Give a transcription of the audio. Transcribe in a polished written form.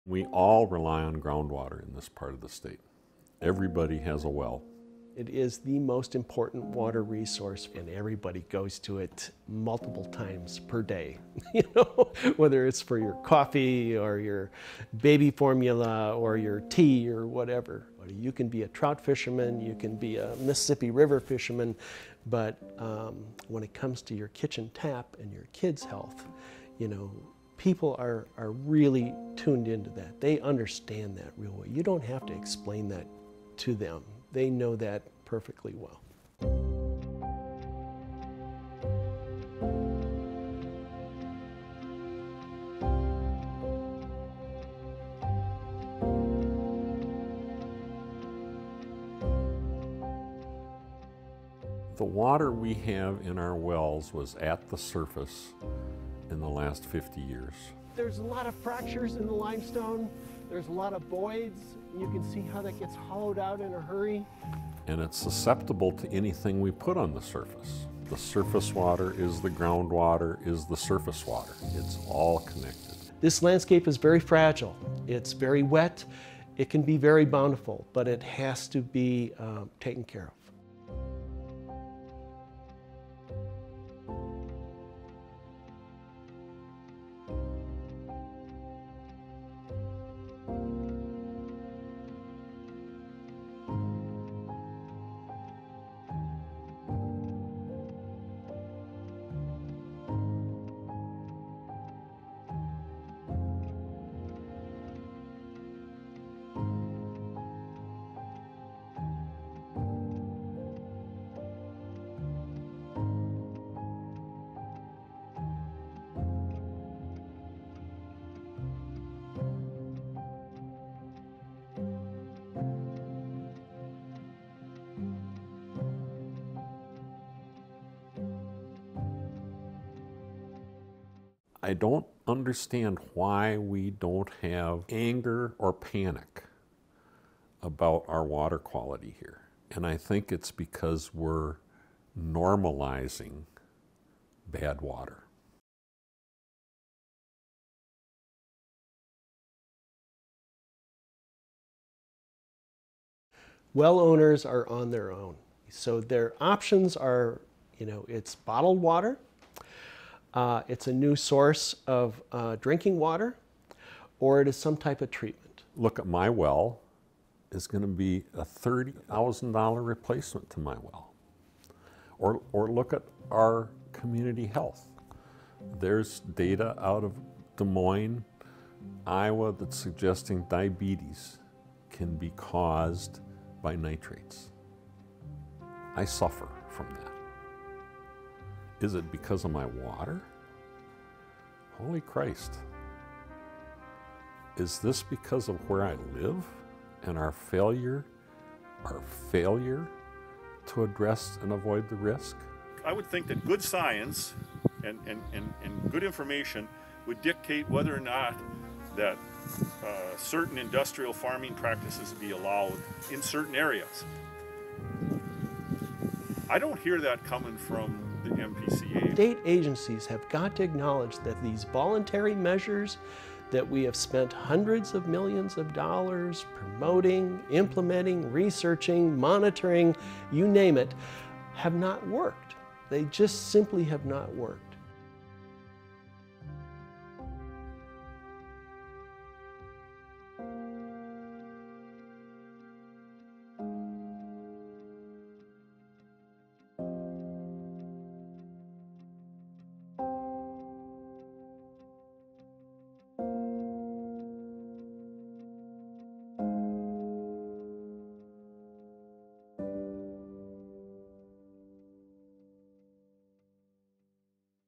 We all rely on groundwater in this part of the state. Everybody has a well. It is the most important water resource, and everybody goes to it multiple times per day. You know, whether it's for your coffee or your baby formula or your tea or whatever. You can be a trout fisherman, you can be a Mississippi River fisherman, but when it comes to your kitchen tap and your kids' health, you know, people are really tuned into that. They understand that real well. You don't have to explain that to them. They know that perfectly well. The water we have in our wells was at the surface in the last 50 years. There's a lot of fractures in the limestone. There's a lot of voids. You can see how that gets hollowed out in a hurry. And it's susceptible to anything we put on the surface. The surface water is the groundwater, is the surface water. It's all connected. This landscape is very fragile. It's very wet. It can be very bountiful, but it has to be taken care of. I don't understand why we don't have anger or panic about our water quality here. And I think it's because we're normalizing bad water. Well owners are on their own. So their options are, you know, it's bottled water. It's a new source of drinking water, or it is some type of treatment. Look at my well is going to be a $30,000 replacement to my well. Or look at our community health. There's data out of Des Moines, Iowa that's suggesting diabetes can be caused by nitrates. I suffer from that. Is it because of my water? Holy Christ. Is this because of where I live and our failure to address and avoid the risk? I would think that good science and good information would dictate whether or not that certain industrial farming practices be allowed in certain areas. I don't hear that coming from the MPCA. State agencies have got to acknowledge that these voluntary measures that we have spent hundreds of millions of dollars promoting, implementing, researching, monitoring, you name it, have not worked. They just simply have not worked.